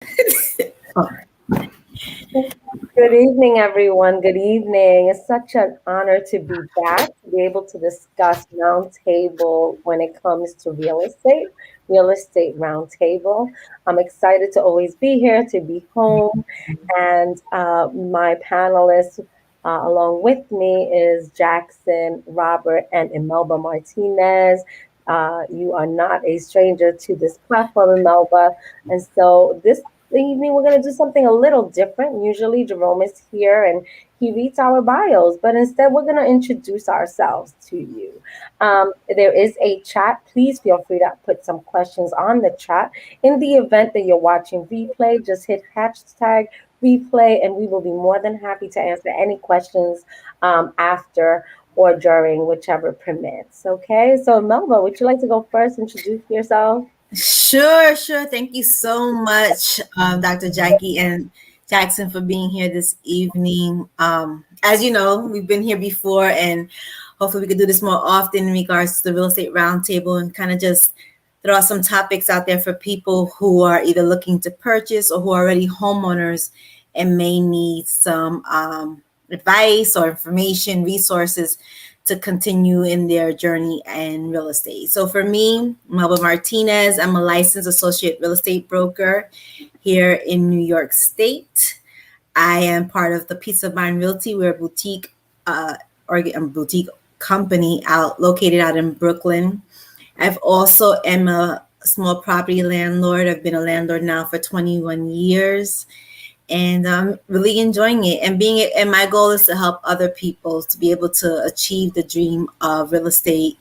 Good evening, everyone. Good evening. It's such an honor to be back, to be able to discuss roundtable when it comes to real estate roundtable. I'm excited to always be here, to be home, and my panelists along with me is Jackson, Robert, and Imelba Martinez. You are not a stranger to this platform, Imelba, and so this evening we're going to do something a little different. Usually Jerome is here and he reads our bios, but instead we're going to introduce ourselves to you. There is a chat. Please feel free to put some questions on the chat. In the event that you're watching replay, just hit hashtag replay and we will be more than happy to answer any questions after or during, whichever permits. Okay, so Melba, would you like to go first? Introduce yourself. Sure. Thank you so much, Dr. Jackie and Jackson, for being here this evening. As you know, we've been here before, and hopefully we could do this more often in regards to the real estate roundtable and kind of just throw out some topics out there for people who are either looking to purchase or who are already homeowners and may need some advice or information, resources to continue in their journey in real estate. So for me, Melba Martinez, I'm a licensed associate real estate broker here in New York State. I am part of the Peace of Mind Realty. We're a boutique boutique company located out in Brooklyn. I've also am a small property landlord. I've been a landlord now for 21 years. And I'm really enjoying it and my goal is to help other people to be able to achieve the dream of real estate,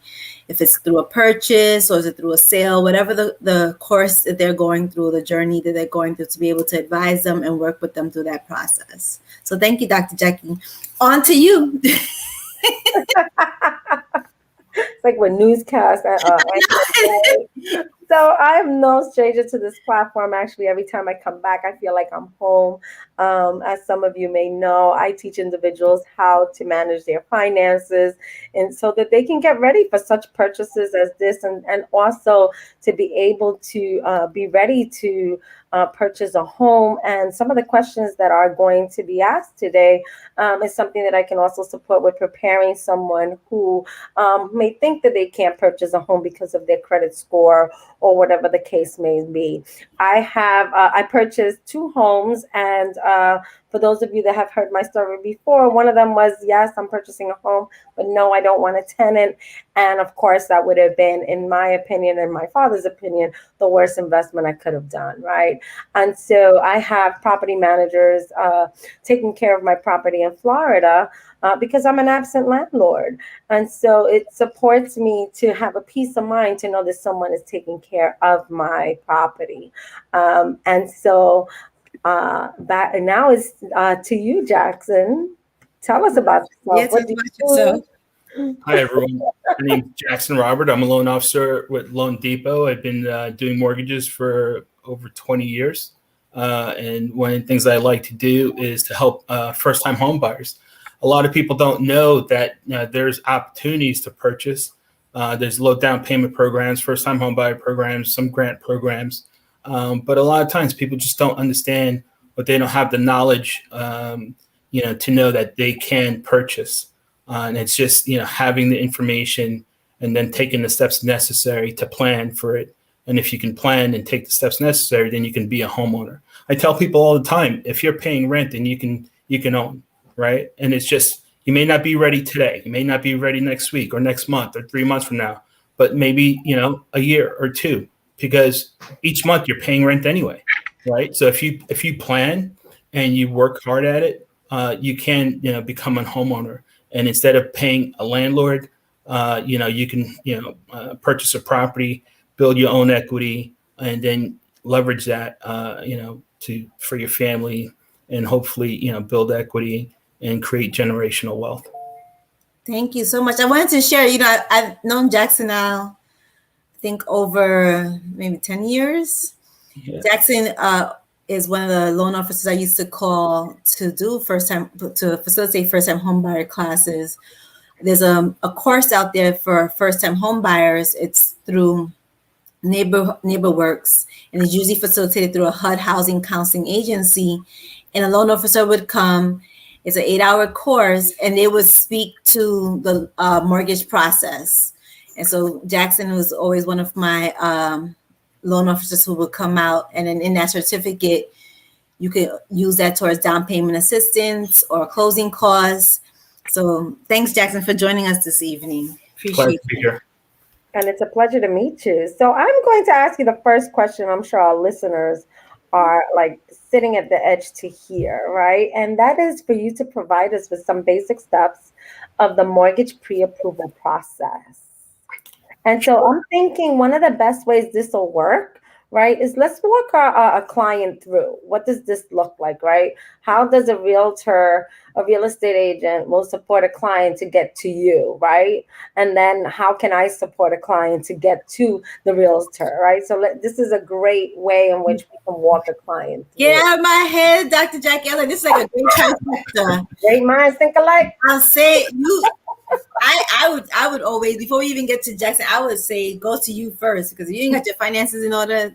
if it's through a purchase or is it through a sale, whatever the course that they're going through, the journey that they're going through, to be able to advise them and work with them through that process. So thank you, Dr. Jackie. On to you. It's like when newscasts. So I'm no stranger to this platform. Actually, every time I come back, I feel like I'm home. As some of you may know, I teach individuals how to manage their finances, and so that they can get ready for such purchases as this, and also to be able to be ready to purchase a home. And some of the questions that are going to be asked today is something that I can also support with preparing someone who may think that they can't purchase a home because of their credit score or whatever the case may be. I purchased two homes, and for those of you that have heard my story before, one of them was, yes, I'm purchasing a home, but no, I don't want a tenant. And of course, that would have been, in my opinion and my father's opinion, the worst investment I could have done, right? And so I have property managers taking care of my property in Florida because I'm an absent landlord. And so it supports me to have a peace of mind to know that someone is taking care of my property. And so that now is to you, Jackson. Tell us about yourself. Yes, what do you do? Hi, everyone. My name is Jackson Robert. I'm a loan officer with Loan Depot. I've been doing mortgages for over 20 years. And one of the things I like to do is to help first-time home buyers. A lot of people don't know that there's opportunities to purchase. There's low down payment programs, first-time home buyer programs, some grant programs. But a lot of times people just don't understand, but they don't have the knowledge, to know that they can purchase. And it's just, having the information and then taking the steps necessary to plan for it. And if you can plan and take the steps necessary, then you can be a homeowner. I tell people all the time, if you're paying rent, then you can own, right? And it's just, you may not be ready today. You may not be ready next week or next month or 3 months from now, but maybe, a year or two, because each month you're paying rent anyway, right? So if you plan and you work hard at it, you can, become a homeowner. And instead of paying a landlord, you can, purchase a property, build your own equity, and then leverage that, for your family, and hopefully, build equity and create generational wealth. Thank you so much. I wanted to share, I've known Jackson now, I think over maybe 10 years. Yeah. Jackson is one of the loan officers I used to call to facilitate first-time homebuyer classes. There's a course out there for first-time homebuyers. It's through neighbor works, and it's usually facilitated through a HUD housing counseling agency. And a loan officer would come. It's an 8-hour course, and they would speak to the mortgage process. And so Jackson was always one of my loan officers who would come out, and then in that certificate, you could use that towards down payment assistance or closing costs. So thanks, Jackson, for joining us this evening. Glad Appreciate to be it. here. And it's a pleasure to meet you. So I'm going to ask you the first question. I'm sure our listeners are like sitting at the edge to hear, right? And that is for you to provide us with some basic steps of the mortgage pre-approval process. And so I'm thinking one of the best ways this will work, right, is let's walk a client through. What does this look like, right? How does a realtor, a real estate agent will support a client to get to you, right? And then how can I support a client to get to the realtor, right? So this is a great way in which we can walk a client Get through. out of my head, Dr. Jackie Ellen. This is like a great trifecta. Great minds think alike. I'll say you. I would always, before we even get to Jackson, I would say go to you first, because if you ain't got your finances in order,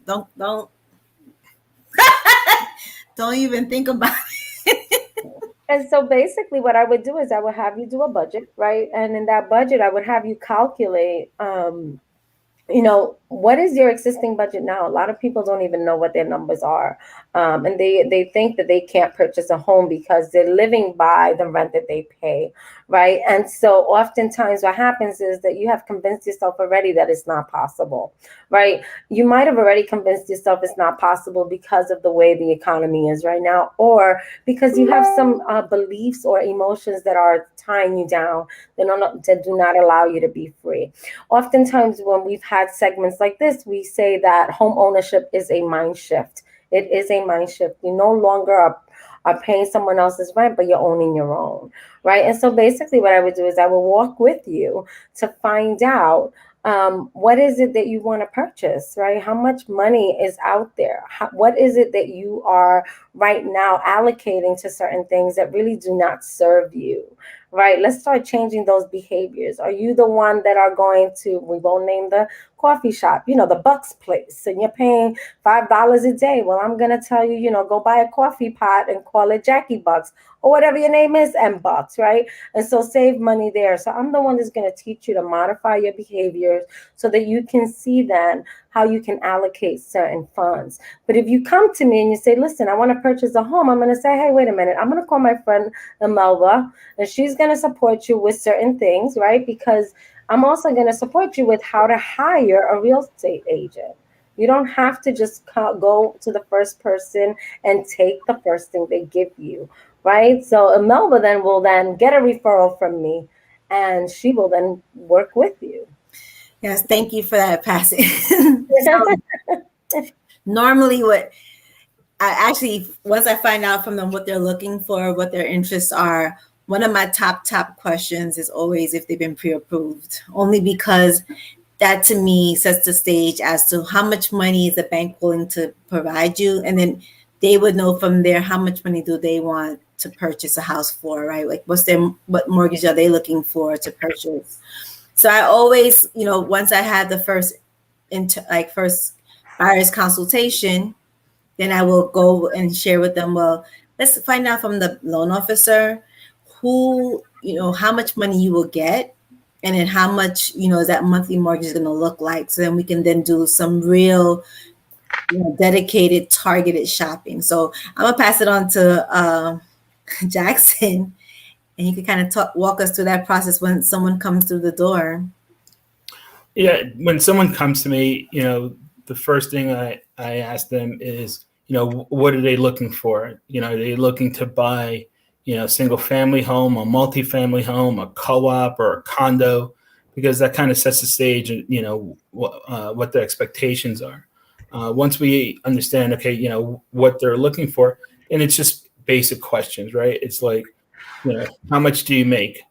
don't even think about it. And so basically what I would do is I would have you do a budget, right? And in that budget, I would have you calculate, what is your existing budget now? A lot of people don't even know what their numbers are. And they think that they can't purchase a home because they're living by the rent that they pay, right? And so oftentimes what happens is that you have convinced yourself already that it's not possible, right? You might have already convinced yourself it's not possible because of the way the economy is right now, or because you have some beliefs or emotions that are tying you down, that do not allow you to be free. Oftentimes when we've had segments like this, we say that home ownership is a mind shift. It is a mind shift. You no longer are paying someone else's rent, but you're owning your own, right? And so basically what I would do is I will walk with you to find out what is it that you want to purchase, right? How much money is out there? What is it that you are right now allocating to certain things that really do not serve you, right? Let's start changing those behaviors. Are you the one that are going to, we won't name the coffee shop, the Bucks place, and you're paying $5 a day? Well, I'm going to tell you, go buy a coffee pot and call it Jackie Bucks or whatever your name is, and Bucks, right? And so save money there. So I'm the one that's going to teach you to modify your behaviors so that you can see then how you can allocate certain funds. But if you come to me and you say, listen, I want to purchase a home, I'm going to say, hey, wait a minute. I'm going to call my friend Imelva, and she's going to support you with certain things, right? Because I'm also going to support you with how to hire a real estate agent. You don't have to just go to the first person and take the first thing they give you, right? So Imelva then will then get a referral from me, and she will then work with you. Yes, thank you for that passing. So, normally what I actually, once I find out from them what they're looking for, what their interests are, one of my top questions is always if they've been pre-approved, only because that to me sets the stage as to how much money is the bank willing to provide you. And then they would know from there how much money do they want to purchase a house for, right? Like what mortgage are they looking for to purchase? So I always, once I had the first buyer's consultation, then I will go and share with them, well, let's find out from the loan officer who, how much money you will get, and then how much, is that monthly mortgage going to look like. So then we can then do some real, dedicated, targeted shopping. So I'm going to pass it on to Jackson, and you can kind of walk us through that process when someone comes through the door. Yeah, when someone comes to me, the first thing I ask them is, what are they looking for? Are they looking to buy, single family home, a multifamily home, a co-op, or a condo? Because that kind of sets the stage, and what the expectations are. Once we understand, okay, what they're looking for, and it's just basic questions, right? It's like, how much do you make?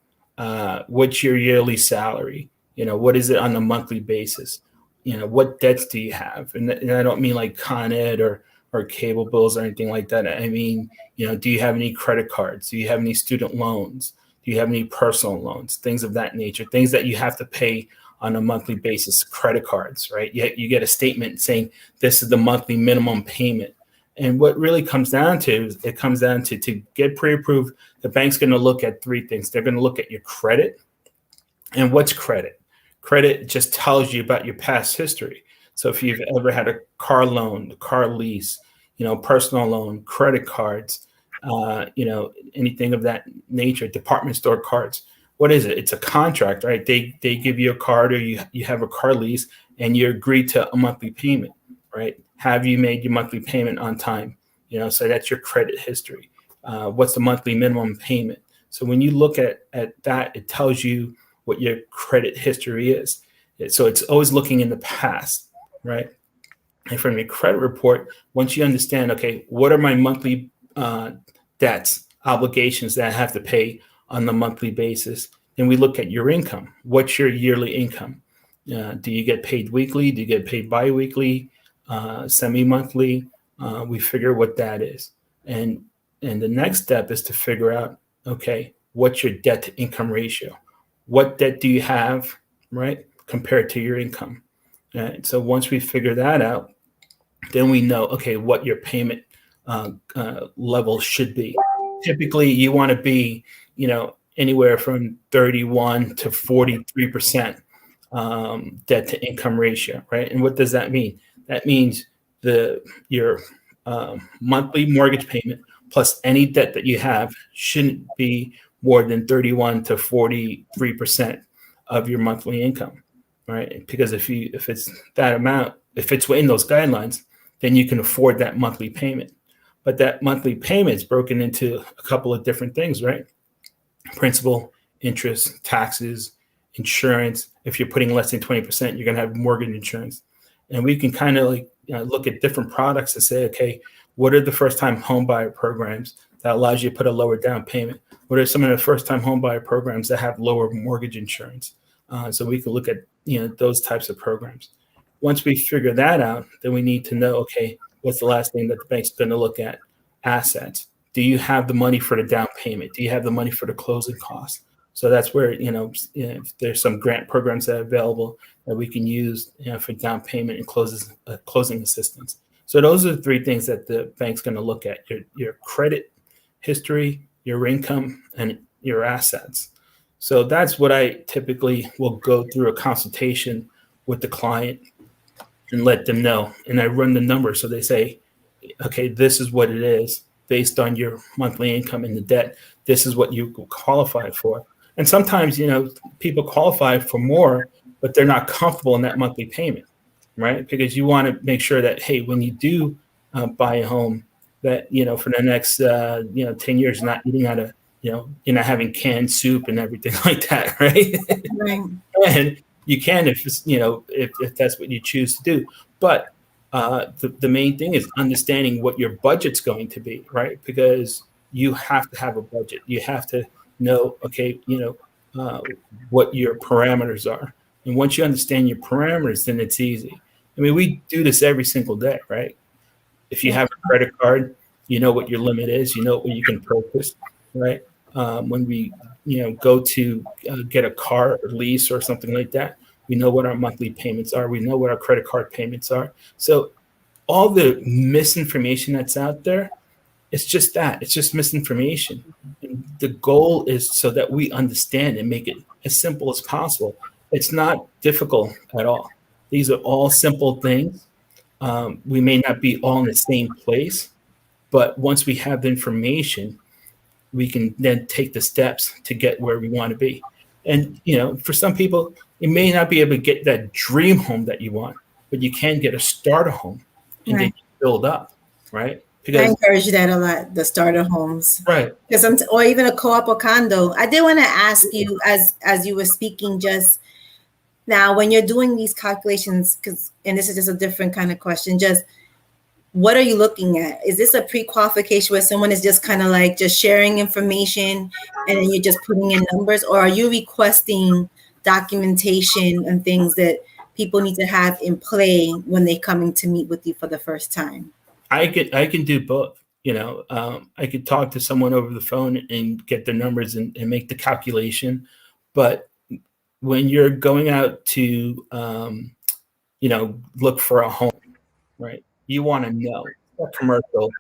What's your yearly salary? What is it on a monthly basis? What debts do you have? And I don't mean like Con Ed or cable bills or anything like that. I mean, do you have any credit cards? Do you have any student loans? Do you have any personal loans? Things of that nature, things that you have to pay on a monthly basis. Credit cards, right? You get a statement saying this is the monthly minimum payment. And what really comes down to is it comes down to get pre-approved, the bank's going to look at three things. They're going to look at your credit. And what's credit? Credit just tells you about your past history. So if you've ever had a car loan, a car lease, personal loan, credit cards, anything of that nature, department store cards. What is it? It's a contract, right? They give you a card, or you have a car lease, and you agree to a monthly payment, right? Have you made your monthly payment on time? So that's your credit history. What's the monthly minimum payment? So when you look at that, it tells you what your credit history is. So it's always looking in the past, right? And from your credit report, once you understand, okay, what are my monthly debts, obligations that I have to pay on the monthly basis, then we look at your income. What's your yearly income? Do you get paid weekly? Do you get paid biweekly, semi-monthly? We figure what that is. And the next step is to figure out, okay, what's your debt to income ratio? What debt do you have, right, compared to your income? Right? So once we figure that out, then we know, okay, what your payment level should be. Typically, you want to be, anywhere from 31 to 43% debt to income ratio, right? And what does that mean? That means your monthly mortgage payment plus any debt that you have shouldn't be more than 31 to 43% of your monthly income, right? Because if it's that amount, if it's within those guidelines, then you can afford that monthly payment. But that monthly payment is broken into a couple of different things, right? Principal, interest, taxes, insurance. If you're putting less than 20%, you're going to have mortgage insurance. And we can kind of look at different products to say, okay, what are the first-time home buyer programs that allows you to put a lower down payment? What are some of the first-time home buyer programs that have lower mortgage insurance? So we can look at those types of programs. Once we figure that out, then we need to know, okay, what's the last thing that the bank's going to look at? Assets. Do you have the money for the down payment? Do you have the money for the closing costs? So that's where, if there's some grant programs that are available that we can use for down payment and closing assistance. So those are the three things that the bank's going to look at: your credit history, your income, and your assets. So that's what I typically will go through a consultation with the client and let them know. And I run the numbers. So they say, okay, this is what it is based on your monthly income and the debt. This is what you qualify for. And sometimes, people qualify for more, but they're not comfortable in that monthly payment, right? Because you want to make sure that, hey, when you do buy a home, that, for the next, 10 years, you're not eating out of, you're not having canned soup and everything like that, right? Right. And you can if it's, if that's what you choose to do. But the main thing is understanding what your budget's going to be, right? Because you have to have a budget. You have to know, okay, what your parameters are. And once you understand your parameters, then it's easy. I mean, we do this every single day, right? If you have a credit card, you know what your limit is, you know what you can purchase, right? When we, go to get a car or lease or something like that, we know what our monthly payments are. We know what our credit card payments are. So all the misinformation that's out there, it's just that. It's just misinformation. And the goal is so that we understand and make it as simple as possible. It's not difficult at all. These are all simple things. We may not be all in the same place, but once we have the information, we can then take the steps to get where we want to be. And, for some people, you may not be able to get that dream home that you want, but you can get a starter home and then build up, right? Because I encourage that a lot, the starter homes. Right. Because or even a co-op or condo. I did want to ask you, as you were speaking just now, when you're doing these calculations, and this is just a different kind of question, just what are you looking at? Is this a pre-qualification where someone is just kind of like just sharing information and then you're just putting in numbers, or are you requesting documentation and things that people need to have in play when they're coming to meet with you for the first time? I can do both. I could talk to someone over the phone and get the numbers and make the calculation, but when you're going out to, look for a home, right? You want to know a commercial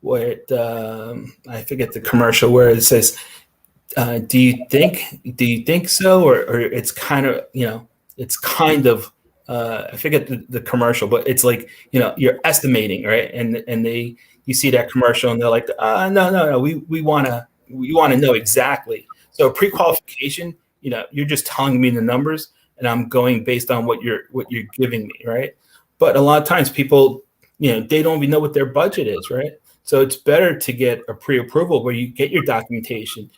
where I forget the commercial where it says, do you think so? Or it's kind of, it's kind of, I forget the commercial, but it's like, you're estimating, right? And you see that commercial and they're like, no, we want to know exactly. So pre-qualification, you're just telling me the numbers and I'm going based on what you're giving me, right? But a lot of times people, they don't even know what their budget is, right? So it's better to get a pre-approval where you get your documentation.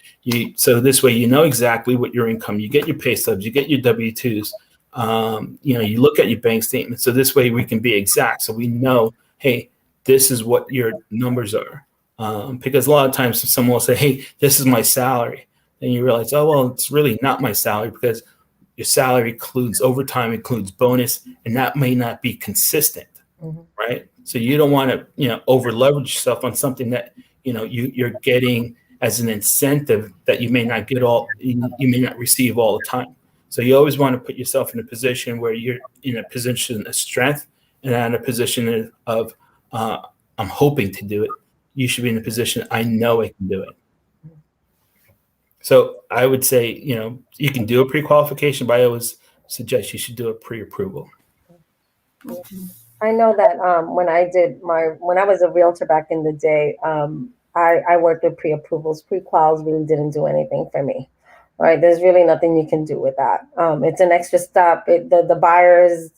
So this way, exactly what your income, you get your pay stubs, you get your W-2s, you look at your bank statement. So this way we can be exact. So we know, hey, this is what your numbers are. Because a lot of times someone will say, hey, this is my salary. And you realize, oh, well, it's really not my salary because your salary includes overtime, includes bonus, and that may not be consistent. Mm-hmm. Right. So you don't want to, over leverage yourself on something that, you're getting as an incentive that you may not get you may not receive all the time. So you always want to put yourself in a position where you're in a position of strength and not in a position of I'm hoping to do it. You should be in a position, I know I can do it. So I would say, you can do a pre-qualification, but I always suggest you should do a pre-approval. I know that when I was a realtor back in the day, I worked with pre-approvals. Pre-quals really didn't do anything for me. Right? There's really nothing you can do with that. It's an extra step. The buyer is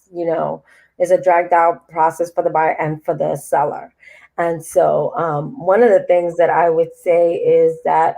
a dragged out process for the buyer and for the seller. And so one of the things that I would say is that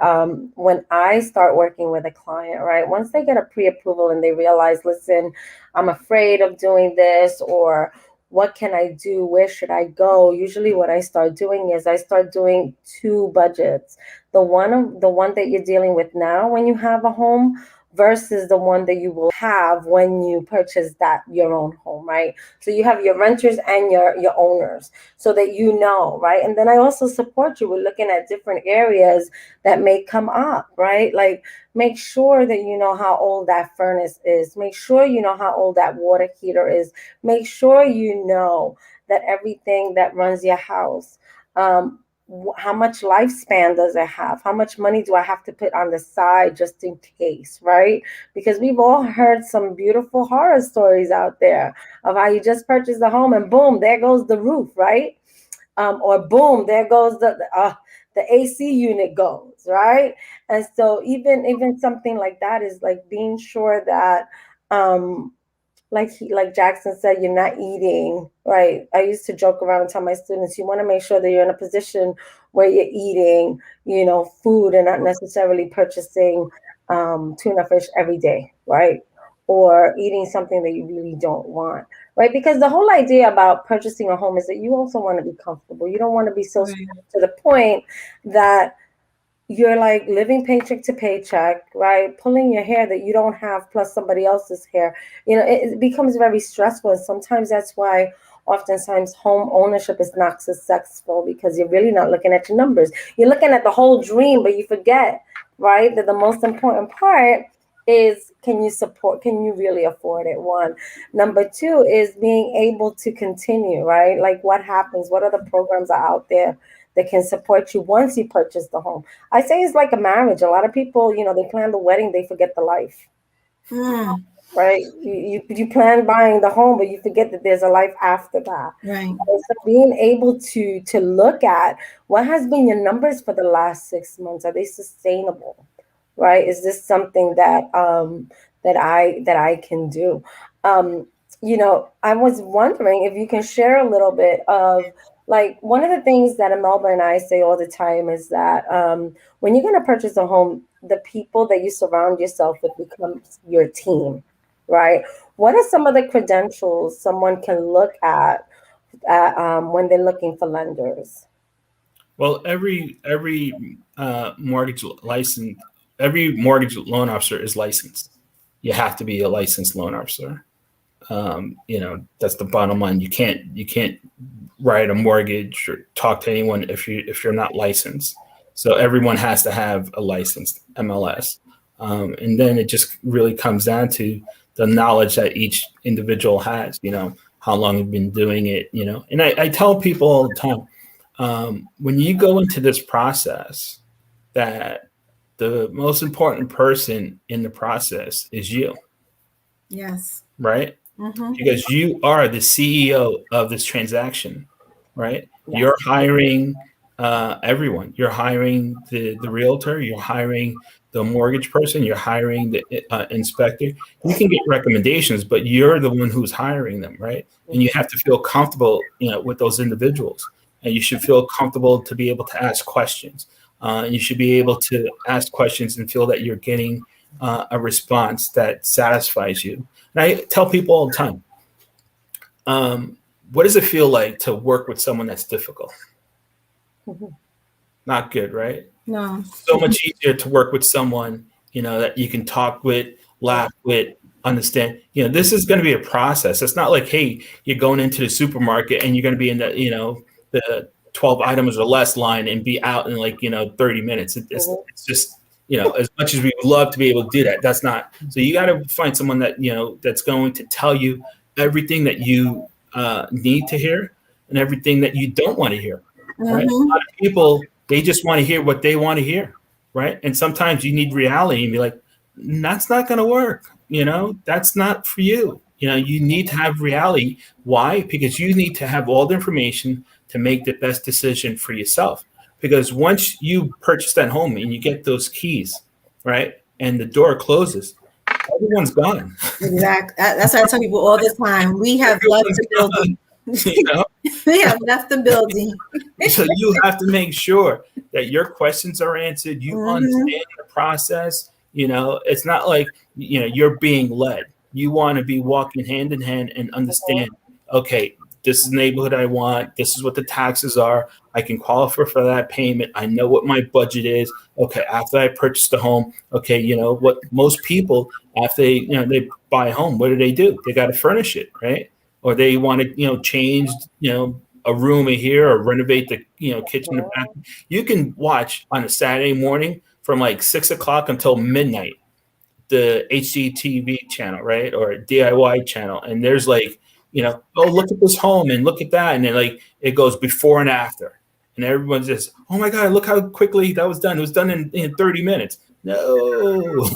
when I start working with a client, right, once they get a pre-approval and they realize, listen, I'm afraid of doing this, or what can I do? Where should I go? Usually what I start doing is I start doing two budgets. The one that you're dealing with now when you have a home versus the one that you will have when you purchase your own home, right? So you have your renters and your owners so that right? And then I also support you with looking at different areas that may come up, right? Like make sure that you know how old that furnace is. Make sure you know how old that water heater is. Make sure you know that everything that runs your house, how much lifespan does it have? How much money do I have to put on the side just in case, right? Because we've all heard some beautiful horror stories out there of how you just purchased a home and boom, there goes the roof, right? Or boom, there goes the AC unit goes, right? And so even something like that is like being sure that like Jackson said, you're not eating, right? I used to joke around and tell my students, you want to make sure that you're in a position where you're eating, food and not necessarily purchasing tuna fish every day, right? Or eating something that you really don't want, right? Because the whole idea about purchasing a home is that you also want to be comfortable. You don't want to be so stressed to the point that you're like living paycheck to paycheck, right? Pulling your hair that you don't have plus somebody else's hair. It becomes very stressful. And sometimes that's why oftentimes home ownership is not successful, because you're really not looking at your numbers. You're looking at the whole dream, but you forget, right, that the most important part is, can you really afford it? One. Number two is being able to continue, right? Like what happens? What other programs are out there that can support you once you purchase the home? I say it's like a marriage. A lot of people, they plan the wedding, they forget the life. Right? You plan buying the home, but you forget that there's a life after that. Right. So being able to look at what has been your numbers for the last 6 months. Are they sustainable? Right? Is this something that that I can do? I was wondering if you can share a little bit of, like, one of the things that Melba and I say all the time is that when you're going to purchase a home, the people that you surround yourself with becomes your team, right? What are some of the credentials someone can look at when they're looking for lenders? Well, every mortgage license, every mortgage loan officer is licensed. You have to be a licensed loan officer. That's the bottom line. You can't write a mortgage or talk to anyone if you're not licensed. So everyone has to have a licensed MLS. And then it just really comes down to the knowledge that each individual has, how long you've been doing it, and I tell people all the time, when you go into this process, that the most important person in the process is you. Yes. Right? Mm-hmm. Because you are the CEO of this transaction, right? Yeah. You're hiring everyone. You're hiring the realtor. You're hiring the mortgage person. You're hiring the inspector. You can get recommendations, but you're the one who's hiring them, right? And you have to feel comfortable, with those individuals, and you should feel comfortable to be able to ask questions. And you should be able to ask questions and feel that you're getting a response that satisfies you. And I tell people all the time, what does it feel like to work with someone that's difficult? Not good, right? No. So much easier to work with someone, that you can talk with, laugh with, understand. This is going to be a process. It's not like, hey, you're going into the supermarket and you're going to be in the 12 items or less line and be out in 30 minutes. It's just, as much as we would love to be able to do that, that's not. So you got to find someone that, that's going to tell you everything that you need to hear and everything that you don't want to hear. Right? Mm-hmm. A lot of people, they just want to hear what they want to hear. Right. And sometimes you need reality and be like, that's not going to work. That's not for you. You need to have reality. Why? Because you need to have all the information to make the best decision for yourself. Because once you purchase that home and you get those keys, right, and the door closes, everyone's gone. Exactly. That's what I tell people all the time. We have left the building. We have left the building. So you have to make sure that your questions are answered. You understand the process. It's not like, you're being led. You want to be walking hand in hand and understand, okay, this is the neighborhood I want. This is what the taxes are. I can qualify for that payment. I know what my budget is. Okay, after I purchase the home, okay, what most people, after they buy a home, what do? They got to furnish it, right? Or they want to, change, a room in here or renovate the, kitchen and bathroom. You can watch on a Saturday morning from 6 o'clock until midnight, the HGTV channel, right? Or DIY channel. And there's oh, look at this home and look at that. And then it goes before and after. And everyone's just, oh my God, look how quickly that was done. It was done in 30 minutes. No,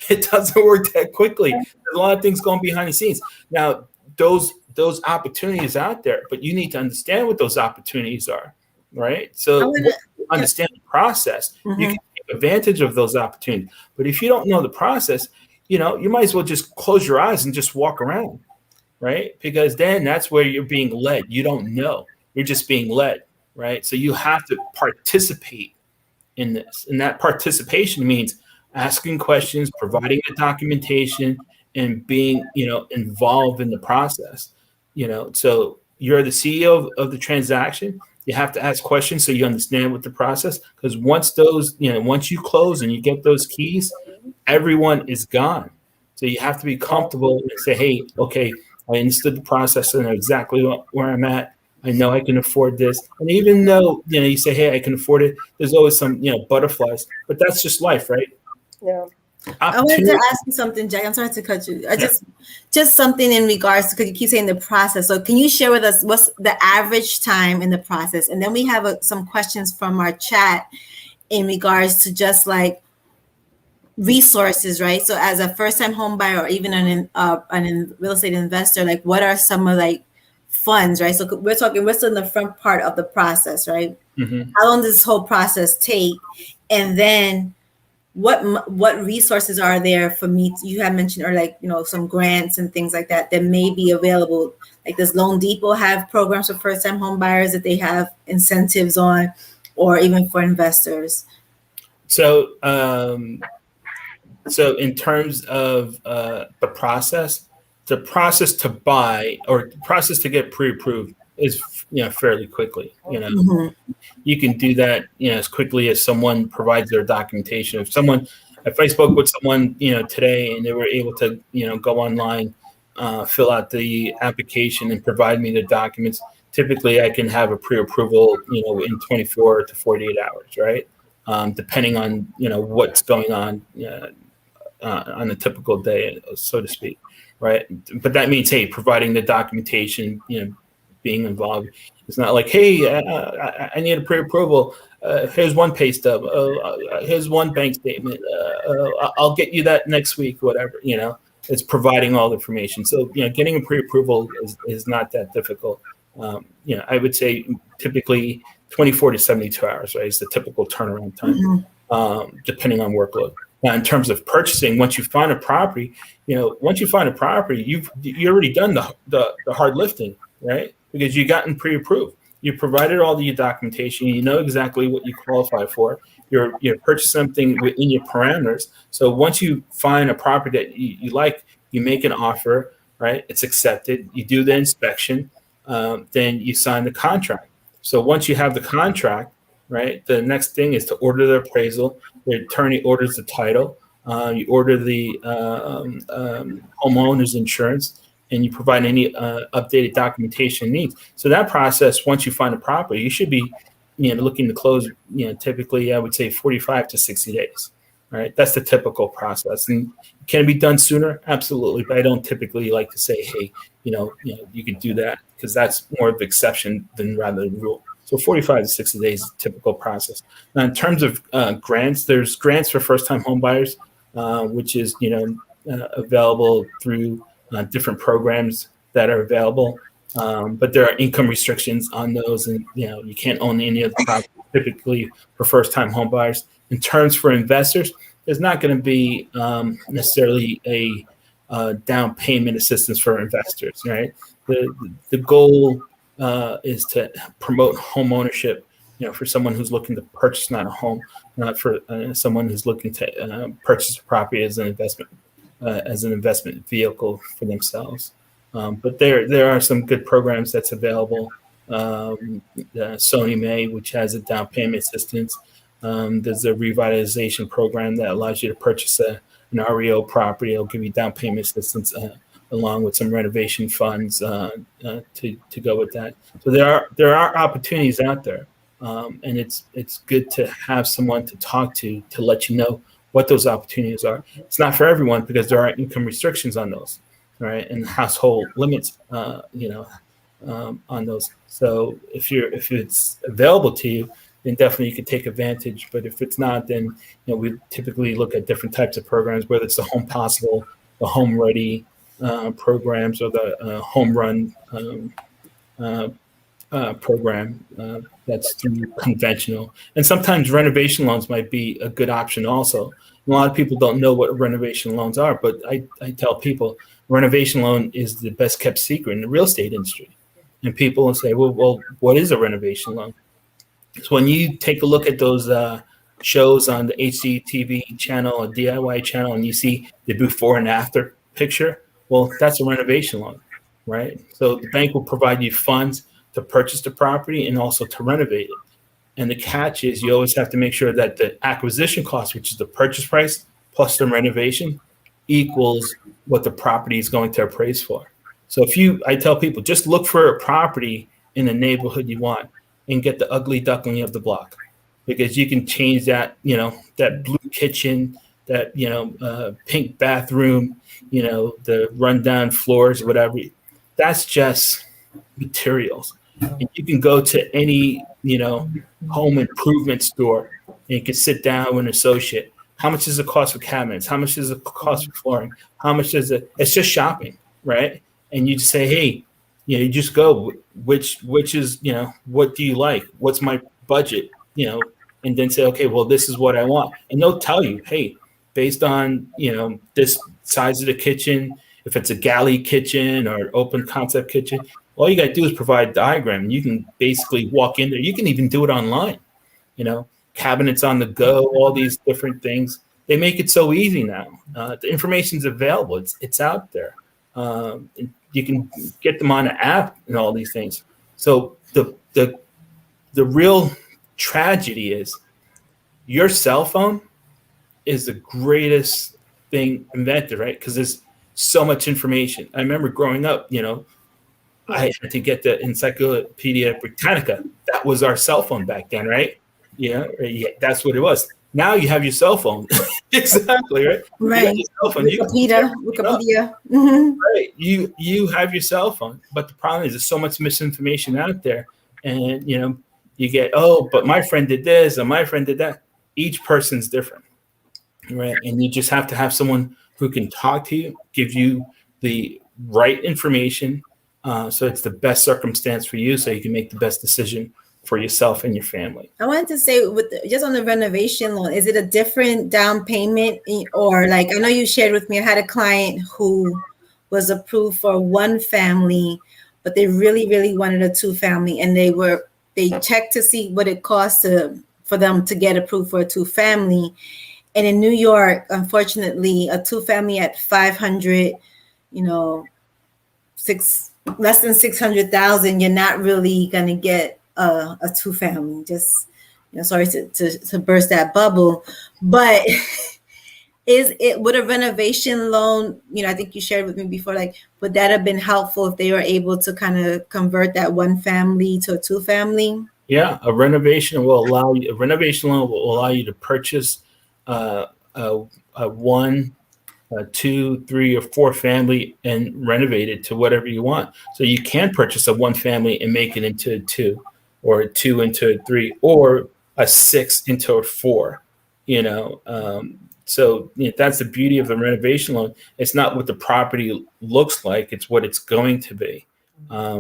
it doesn't work that quickly. There's a lot of things going behind the scenes. Now, those opportunities out there, but you need to understand what those opportunities are, right? So understand the process. You can take advantage of those opportunities. But if you don't know the process, you might as well just close your eyes and just walk around, right? Because then that's where you're being led. You don't know. You're just being led, right? So you have to participate in this. And that participation means asking questions, providing the documentation, and being, involved in the process. So you're the CEO of the transaction. You have to ask questions so you understand what the process, because once you close and you get those keys, everyone is gone. So you have to be comfortable and say, hey, okay, I understood the process and I know exactly where I'm at. I know I can afford this. And even though, you say, hey, I can afford it, there's always some, butterflies, but that's just life, right? Yeah. I wanted to ask you something, Jack. I'm sorry to cut you. Just something in regards to, because you keep saying the process. So can you share with us what's the average time in the process? And then we have some questions from our chat in regards to just resources, right? So as a first-time home buyer or even an real estate investor, what are some of funds, right? So we're talking, we're still in the front part of the process, right? Mm-hmm. How long does this whole process take? And then what resources are there for me? You have mentioned, or some grants and things like that may be available. Does Loan Depot have programs for first-time home buyers that they have incentives on, or even for investors? So, so in terms of the process to buy or process to get pre-approved is fairly quickly. You can do that as quickly as someone provides their documentation. If I spoke with someone today and they were able to go online, fill out the application and provide me the documents, typically I can have a pre-approval in 24 to 48 hours, right? depending on what's going on a typical day, so to speak, right? But that means, hey, providing the documentation, being involved. It's not like, hey, I need a pre-approval. Here's one pay stub. Here's one bank statement. I'll get you that next week, whatever. It's providing all the information. So, getting a pre-approval is not that difficult. I would say typically 24 to 72 hours, right, is the typical turnaround time, depending on workload. Now, in terms of purchasing, once you find a property, you've already done the hard lifting, right? Because you gotten pre-approved. You provided all the documentation. You know exactly what you qualify for. You're purchasing something within your parameters. So once you find a property that you like, you make an offer, right? It's accepted. You do the inspection, then you sign the contract. So once you have the contract, right, the next thing is to order the appraisal. The attorney orders the title. You order the homeowner's insurance, and you provide any updated documentation needs. So that process, once you find a property, you should be, looking to close, typically I would say 45 to 60 days, right? That's the typical process. And can it be done sooner? Absolutely. But I don't typically like to say, hey, you could do that, because that's more of the exception than rather the rule. So 45 to 60 days is a typical process. Now, in terms of grants, there's grants for first-time home buyers, which is, available through different programs that are available. But there are income restrictions on those, and, you can't own any of the property typically for first-time home buyers. In terms for investors, there's not going to be necessarily a down payment assistance for investors, right? The goal is to promote home ownership, for someone who's looking to purchase not a home, not for someone who's looking to purchase a property as an investment vehicle for themselves. But there are some good programs that's available. Sony May, which has a down payment assistance. There's a revitalization program that allows you to purchase an REO property. It'll give you down payment assistance along with some renovation funds to go with that. So there are opportunities out there, and it's good to have someone to talk to let you know what those opportunities are. It's not for everyone, because there are income restrictions on those, right, and household limits, on those. So if it's available to you, then definitely you can take advantage. But if it's not, then we typically look at different types of programs, whether it's the Home Possible, the Home Ready programs, or the Home Run program that's through conventional. And sometimes renovation loans might be a good option also. A lot of people don't know what renovation loans are, but I tell people renovation loan is the best kept secret in the real estate industry. And people will say, well, what is a renovation loan? So when you take a look at those shows on the HGTV channel or DIY channel, and you see the before and after picture, well, that's a renovation loan, right? So the bank will provide you funds to purchase the property and also to renovate it. And the catch is you always have to make sure that the acquisition cost, which is the purchase price plus the renovation, equals what the property is going to appraise for. So I tell people, just look for a property in the neighborhood you want and get the ugly duckling of the block, because you can change that, that blue kitchen, that, pink bathroom, the rundown floors, whatever. That's just materials. And you can go to any, home improvement store, and you can sit down with an associate. How much is the cost for cabinets? How much is the cost for flooring? How much is it? It's just shopping, right? And you just say, hey, you just go, which is, what do you like? What's my budget? And then say, okay, well, this is what I want. And they'll tell you, hey, based on, this size of the kitchen, if it's a galley kitchen or open concept kitchen, all you got to do is provide a diagram, and you can basically walk in there. You can even do it online, cabinets on the go, all these different things. They make it so easy now. The information's available. It's out there. You can get them on an app and all these things. So the real tragedy is your cell phone is the greatest thing invented, right? Because there's so much information. I remember growing up, I had to get the Encyclopedia Britannica. That was our cell phone back then, right? Yeah, that's what it was. Now you have your cell phone. Exactly, right? You got Right. your cell phone. You can look Wikipedia. everything up. Wikipedia. Hmm. Right. You have your cell phone, but the problem is there's so much misinformation out there, and you get, oh, but my friend did this and my friend did that. Each person's different, right? And you just have to have someone who can talk to you, give you the right information, so it's the best circumstance for you, so you can make the best decision for yourself and your family. I wanted to say, just on the renovation loan, is it a different down payment, or like I know you shared with me? I had a client who was approved for one family, but they really, really wanted a two family, and they checked to see what it cost for them to get approved for a two family. And in New York, unfortunately, a two family at 500, you know, less than 600,000, you're not really gonna get a two family. Just, sorry to burst that bubble, but is it, would a renovation loan, I think you shared with me before, like, would that have been helpful if they were able to kind of convert that one family to a two family? Yeah, a renovation loan will allow you to purchase uh, a one, a two, three, or four family and renovate it to whatever you want. So you can purchase a one family and make it into a two, or a two into a three, or a six into a four. So that's the beauty of the renovation loan. It's not what the property looks like; it's what it's going to be.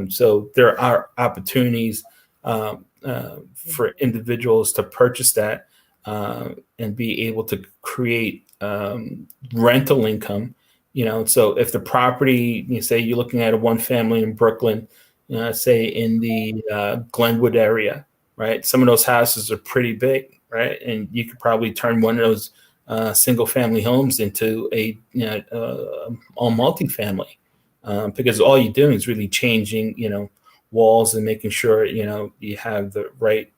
So there are opportunities for individuals to purchase that and be able to create rental income. So if the property, say you're looking at a one family in Brooklyn, say in the Glenwood area, right? Some of those houses are pretty big, right? And you could probably turn one of those single family homes into a all multifamily, because all you're doing is really changing, walls and making sure you have the right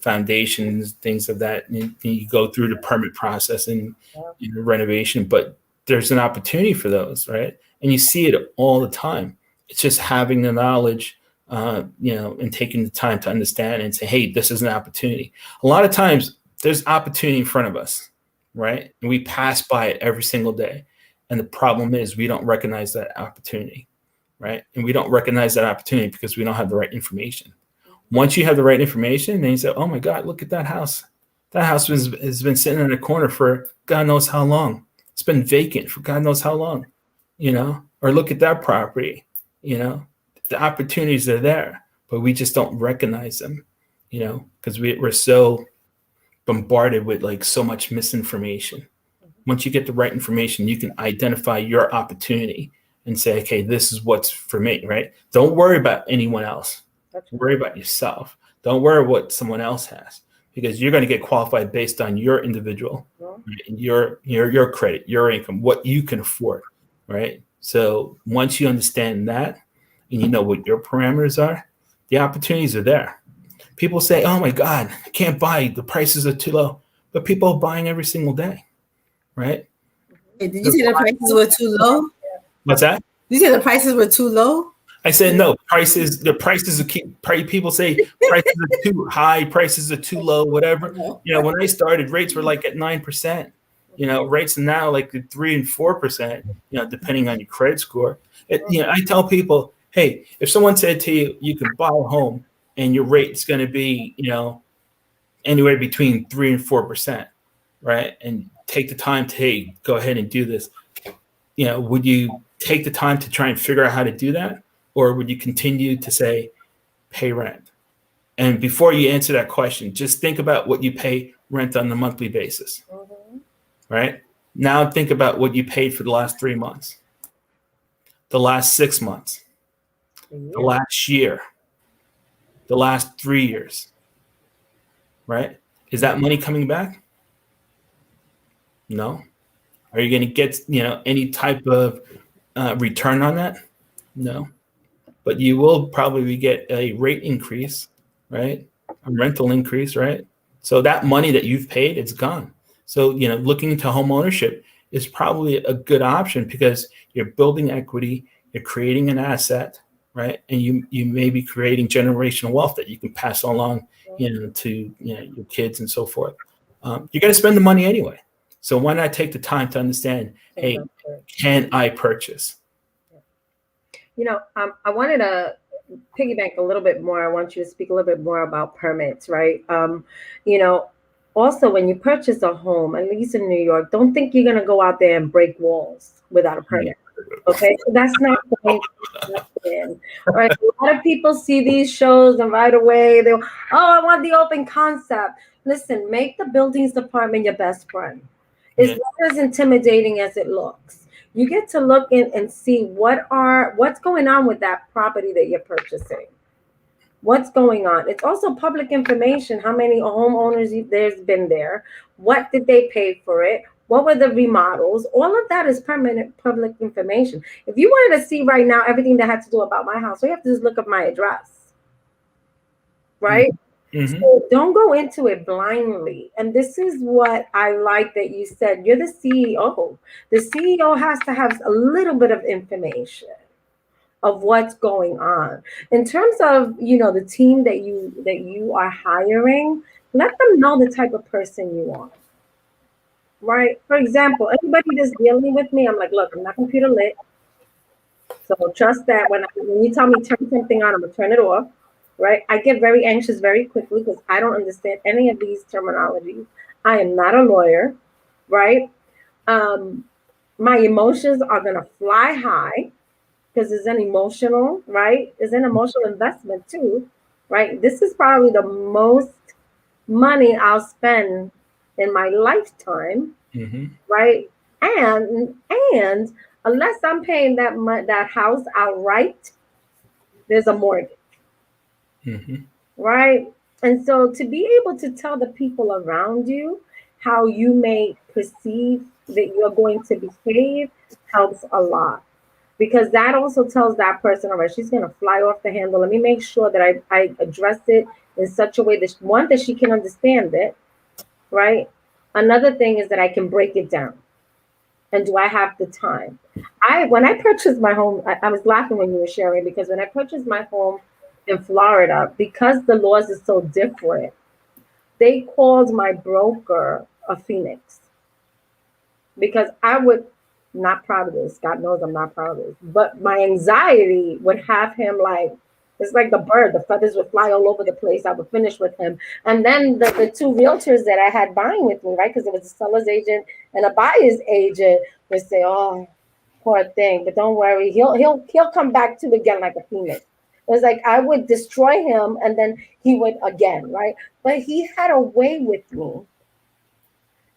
foundations, things of that. And you go through the permit process and renovation, but there's an opportunity for those, right? And you see it all the time. It's just having the knowledge, and taking the time to understand and say, hey, this is an opportunity. A lot of times there's opportunity in front of us, right? And we pass by it every single day. And the problem is we don't recognize that opportunity, right? And we don't recognize that opportunity because we don't have the right information. Once you have the right information, then you say, oh my God, look at that house. That house has been sitting in a corner for God knows how long. It's been vacant for God knows how long, or look at that property, the opportunities are there, but we just don't recognize them, because we're so bombarded with like so much misinformation. Once you get the right information, you can identify your opportunity and say, okay, this is what's for me, right? Don't worry about anyone else. Worry about yourself. Don't worry what someone else has, because you're going to get qualified based on your individual, right? your credit, your income, what you can afford, right? So once you understand that and you know what your parameters are, the opportunities are there. People say, oh my God, I can't buy. The prices are too low. But people are buying every single day, right? Did you say the prices were too low? What's that? Did you say the prices were too low? I said no. The prices are people say prices are too high, prices are too low, whatever. When I started, rates were like at 9%. Rates are now like 3% and 4%. Depending on your credit score. I tell people, hey, if someone said to you, you can buy a home and your rate's going to be, anywhere between 3% and 4%, right? And take the time to, hey, go ahead and do this. Would you take the time to try and figure out how to do that? Or would you continue to say, pay rent? And before you answer that question, just think about what you pay rent on a monthly basis, right? Now think about what you paid for the last 3 months, the last 6 months, the last year, the last 3 years, right? Is that money coming back? No. Are you going to get, any type of return on that? No. But you will probably get a rate increase, right? A rental increase, right? So that money that you've paid, it's gone. So, looking into home ownership is probably a good option because you're building equity, you're creating an asset, right? And you may be creating generational wealth that you can pass along, to your kids and so forth. You're going to spend the money anyway, so why not take the time to understand? Hey, can I purchase? I wanted to piggyback a little bit more. I want you to speak a little bit more about permits, right? You know, Also, when you purchase a home, at least in New York, don't think you're gonna go out there and break walls without a permit. Okay, so that's not going to happen. Right? A lot of people see these shows and right away oh, I want the open concept. Listen, make the buildings department your best friend. It's not as intimidating as it looks. You get to look in and see what's going on with that property that you're purchasing. What's going on? It's also public information. How many homeowners there's been there? What did they pay for it? What were the remodels? All of that is permanent public information. If you wanted to see right now everything that had to do about my house, you have to just look up my address, right? Mm-hmm. So don't go into it blindly. And this is what I like that you said. You're the CEO. The CEO has to have a little bit of information of what's going on in terms of the team that you are hiring. Let them know the type of person you are, right? For example, anybody that's dealing with me, I'm like, look, I'm not computer lit, so trust that when you tell me turn something on, I'm gonna turn it off, right? I get very anxious very quickly because I don't understand any of these terminologies. I am not a lawyer, right? um my emotions are gonna fly high because it's an emotional, right? It's an emotional investment too, right? This is probably the most money I'll spend in my lifetime, Mm-hmm. right? And unless I'm paying that house outright, there's a mortgage, Mm-hmm. right? And so to be able to tell the people around you how you may perceive that you're going to behave helps a lot, because that also tells that person, all right, she's going to fly off the handle. Let me make sure that I address it in such a way that one, that she can understand it, right? Another thing is that I can break it down. And do I have the time? When I purchased my home, I was laughing when you were sharing, because when I purchased my home in Florida, because the laws are so different, they called my broker a phoenix, because I would not proud of this. God knows I'm not proud of this. But my anxiety would have him like, it's like the bird, the feathers would fly all over the place. I would finish with him. And then the two realtors that I had buying with me, right? Because it was a seller's agent and a buyer's agent, would say, oh, poor thing. But don't worry, he'll come back to again like a phoenix. It was like I would destroy him and then he would again, right? But he had a way with me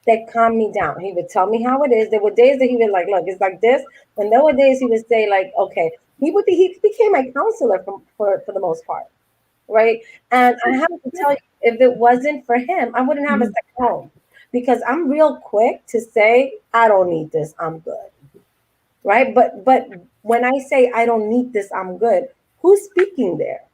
that calmed me down. He would tell me how it is. There were days that he would like, look, it's like this. And there were days he would say like, okay, he became my counselor for the most part, right? And I have to tell you, if it wasn't for him, I wouldn't have a second home, because I'm real quick to say, I don't need this, I'm good, right? But when I say I don't need this, I'm good, who's speaking there?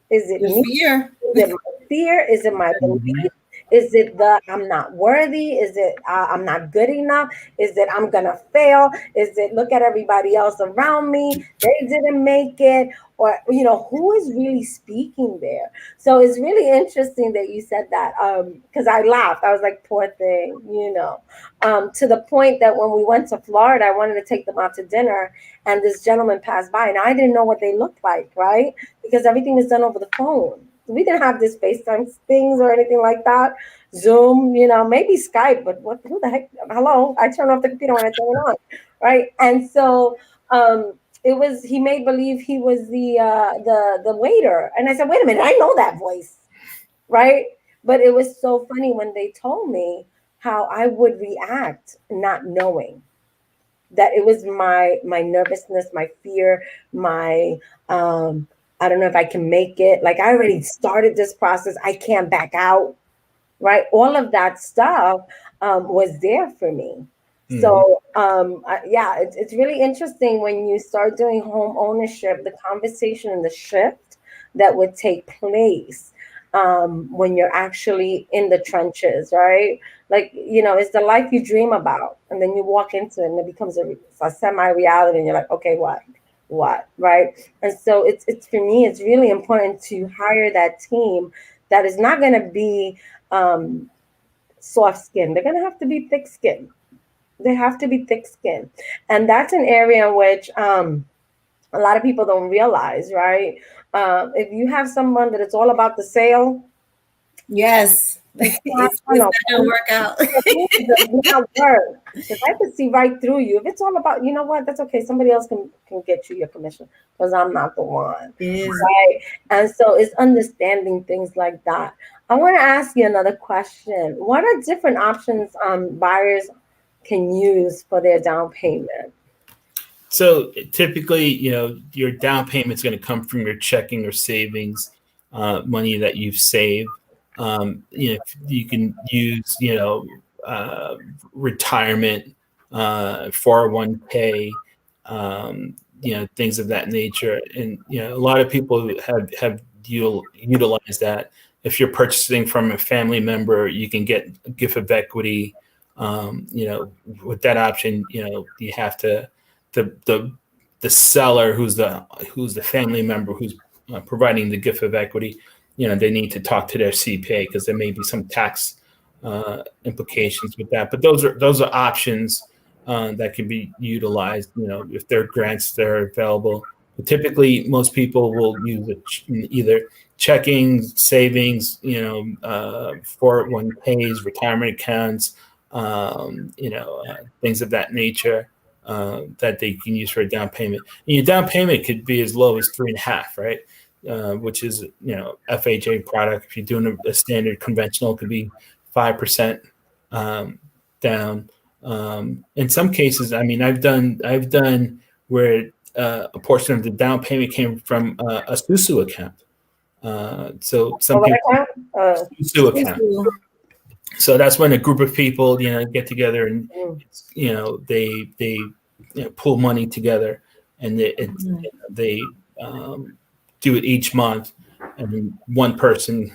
Is it The me? fear. Is it my fear? Is it my belief? Is it the I'm not worthy? Is it I'm not good enough? Is it I'm gonna fail? Is it look at everybody else around me? They didn't make it. Or who is really speaking there? So it's really interesting that you said that, because I laughed. I was like, poor thing. To the point that when we went to Florida, I wanted to take them out to dinner, and this gentleman passed by, and I didn't know what they looked like, right? Because everything was done over the phone. We didn't have this FaceTime things or anything like that. Zoom, maybe Skype, but who the heck? Hello, I turn off the computer when I turn it on, right? And so he made believe he was the waiter, and I said, wait a minute, I know that voice, right? But it was so funny when they told me how I would react, not knowing that it was my nervousness, my fear, my I don't know if I can make it. Like, I already started this process. I can't back out, right? All of that stuff was there for me. So yeah, it's really interesting when you start doing home ownership, the conversation and the shift that would take place when you're actually in the trenches, right? Like, it's the life you dream about, and then you walk into it and it becomes a semi-reality, and you're like, okay, what? what, right? And so it's for me, it's really important to hire that team that is not going to be soft skin. They're going to have to be thick skin. They have to be thick skin, and that's an area in which a lot of people don't realize, right? If you have someone that it's all about the sale, Yes. it's not It's gonna not gonna work out. it does not work. Because I could see right through you. If it's all about, you know what, that's okay. Somebody else can get you your commission because I'm not the one. It is. Right. And so it's understanding things like that. I want to ask you another question. What are different options buyers can use for their down payment? So typically, your down payment is going to come from your checking or savings money that you've saved. You can use, retirement, 401k, things of that nature. And, a lot of people have utilized that. If you're purchasing from a family member, you can get a gift of equity. With that option, you have to, the the seller who's the family member who's providing the gift of equity, they need to talk to their CPA because there may be some tax implications with that. But those are options that can be utilized. If there are grants that are available. But typically, most people will use either checking, savings, 401ks, retirement accounts, things of that nature that they can use for a down payment. And your down payment could be as low as 3.5, right? Which is FHA product. If you're doing a standard conventional, it could be 5% down. In some cases, I mean, I've done where a portion of the down payment came from a SUSU account. So some Or what people account? SUSU account. So that's when a group of people, get together and Mm. they pull money together, and they do it each month, and then one person,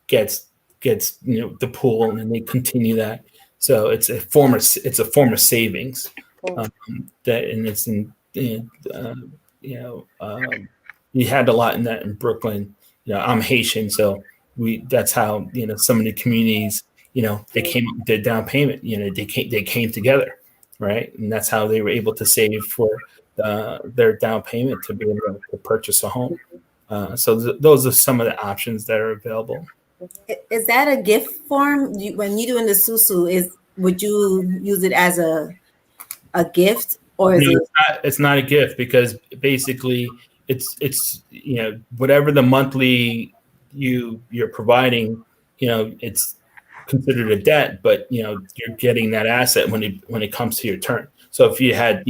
gets the pool, and then they continue that. So it's a form of savings Mm. that, and it's uh, you know we had a lot in that in Brooklyn. I'm Haitian, so that's how some of the communities, they came up with their down payment. They came together, right, and that's how they were able to save for their down payment to be able to purchase a home. So those are some of the options that are available. Is that a gift form? When you doing the susu, would you use it as a gift, or is No, it it's not a gift, because basically it's whatever the monthly you're providing, it's considered a debt, but you're getting that asset when it comes to your turn. So if you had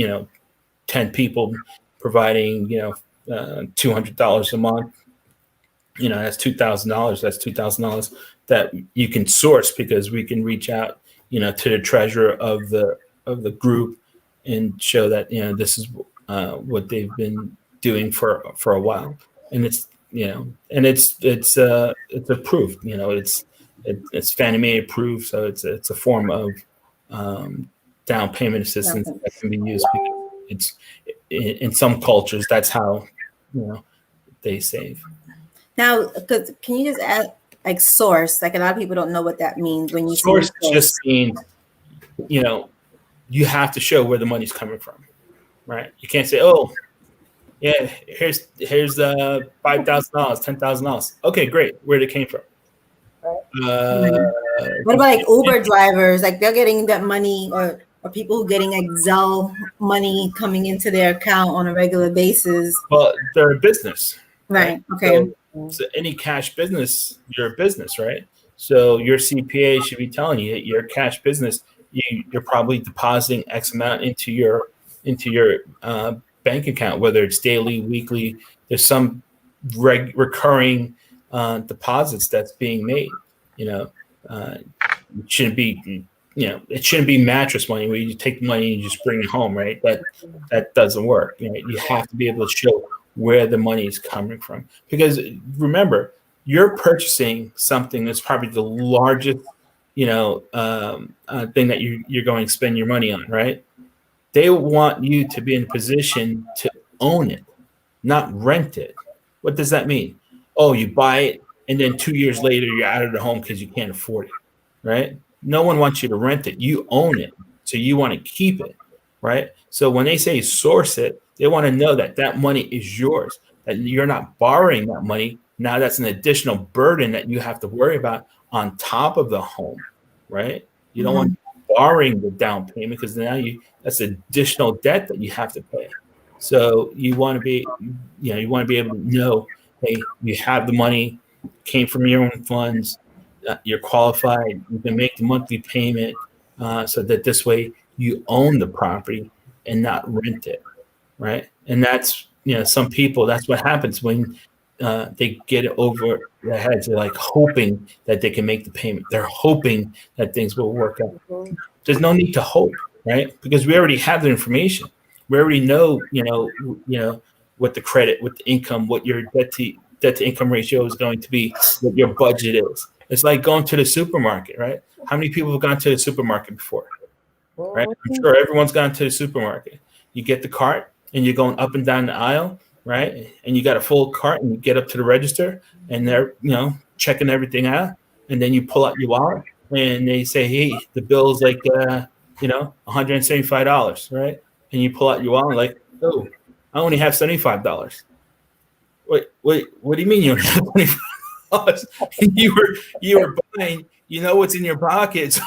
10 people providing $200 a month, that's $2,000. That's $2,000 that you can source, because we can reach out, to the treasurer of the group and show that this is what they've been doing for a while, and it's approved. It's Fannie Mae approved, so it's a form of down payment assistance nothing? that can be used, because it's in some cultures that's how they save. Now, because can you just add like source? Like a lot of people don't know what that means when you say Source just source. means you have to show where the money's coming from, right? You can't say, "Oh, yeah, here's $5,000, $10,000. Okay, great. Where did it came from?" Uh, Mhm. What about like Uber drivers? Like they're getting that money, or people who getting Excel money coming into their account on a regular basis. well, they're a business, right? Right. Okay. So any cash business, you're a business, right? So your CPA should be telling you that you're a cash business. You're probably depositing X amount into your bank account, whether it's daily, weekly. There's some recurring deposits that's being made. You know, it shouldn't be. It shouldn't be mattress money where you take the money and you just bring it home, right? That doesn't work. You have to be able to show where the money is coming from, because remember, you're purchasing something that's probably the largest, thing that you're going to spend your money on, right? They want you to be in a position to own it, not rent it. What does that mean? Oh, you buy it and then 2 years later you're out of the home because you can't afford it, right? No one wants you to rent it. You own it. So you want to keep it, right? So when they say source it, they want to know that that money is yours, that you're not borrowing that money. Now that's an additional burden that you have to worry about on top of the home, right? You don't want borrowing the down payment because now that's additional debt that you have to pay. So you want to be, you want to be able to know, hey, you have the money, came from your own funds, you're qualified, you can make the monthly payment, so that this way you own the property and not rent it, right? And that's, some people, that's what happens when they get it over their heads. They're like hoping that they can make the payment. They're hoping that things will work out. Mhm. There's no need to hope, right? Because we already have the information. We already know, what the credit, what the income, what your debt to income ratio is going to be, what your budget is. It's like going to the supermarket, right? How many people have gone to the supermarket before, right? I'm sure everyone's gone to the supermarket. You get the cart and you're going up and down the aisle, right? And you got a full cart and you get up to the register and they're, checking everything out. And then you pull out your wallet and they say, hey, the bill's like, $175, right? And you pull out your wallet like, oh, I only have $75. Wait, what do you mean you only have $25? You were buying, what's in your pockets.